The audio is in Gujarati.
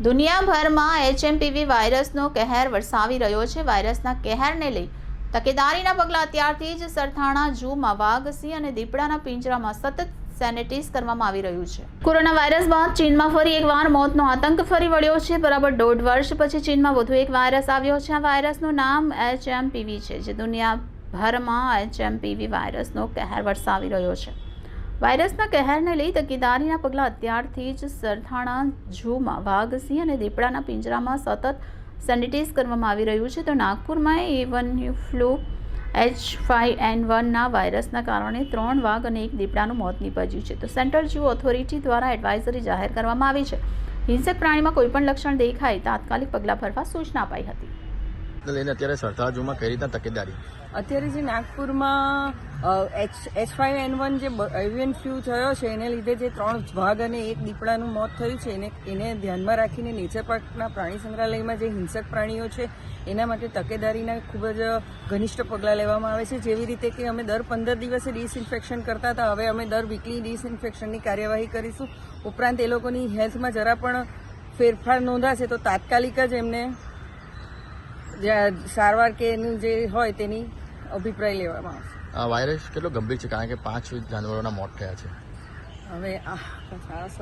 દુનિયાભરમાં એચએમપીવી વાયરસનો કહેર વરસાવી રહ્યો છે। વાયરસના કહેરને લઈ તકેદારીના પગલાં અત્યારથી જ સરથાણા ઝૂમાં વાઘ, સિંહ અને દીપડાના પિંજરામાં સતત સેનેટાઈઝ કરવામાં આવી રહ્યું છે। કોરોના વાયરસ બાદ ચીનમાં ફરી એકવાર મોતનો આતંક ફરી વળ્યો છે। બરાબર 1.5 વર્ષ પછી ચીનમાં વધુ એક વાયરસ આવ્યો છે। આ વાયરસનું નામ એચએમપીવી છે, જે દુનિયાભરમાં એચએમપીવી વાયરસનો કહેર વરસાવી રહ્યો છે। વાયરસના કહેરને લઈ તકેદારીના પગલાં અત્યારથી જ સરથાણા ઝૂમાં વાઘ, સિંહ અને દીપડાના પિંજરામાં સતત સેનિટાઈઝ કરવામાં આવી રહ્યું છે। તો નાગપુરમાં એવન ફ્લૂ H5N1ના વાયરસના કારણે 3 વાઘ અને 1 દીપડાનું મોત નીપજ્યું છે। તો સેન્ટ્રલ ઝૂ ઓથોરિટી દ્વારા એડવાઇઝરી જાહેર કરવામાં આવી છે। હિંસક પ્રાણીમાં કોઈપણ લક્ષણ દેખાય તાત્કાલિક પગલાં ભરવા સૂચના અપાઈ હતી। લઈને અત્યારે સરથાણા ઝૂમાં કઈ રીતના તકેદારી? અત્યારે જે નાગપુરમાં H5N1 જે એવિયન ફ્લૂ થયો છે એને લીધે જે 3 વાઘ અને 1 દીપડાનું મોત થયું છે એને ધ્યાનમાં રાખીને નેચર પાર્કના પ્રાણી સંગ્રહાલયમાં જે હિંસક પ્રાણીઓ છે એના માટે તકેદારીના ખૂબ જ ઘનિષ્ઠ પગલાં લેવામાં આવે છે। જેવી રીતે કે અમે દર 15 દિવસે ડિસઇન્ફેક્શન કરતા હતા, હવે અમે દર વીકલી ડિસઇન્ફેક્શનની કાર્યવાહી કરીશું। ઉપરાંત એ લોકોની હેલ્થમાં જરા પણ ફેરફાર નોંધાશે તો તાત્કાલિક જ એમને સારવાર કે એનું જે હોય તેની અભિપ્રાય લેવામાં આવશે। આ વાયરસ કેટલો ગંભીર છે? કારણ કે 5 જાનવરોના મોત થયા છે। હવે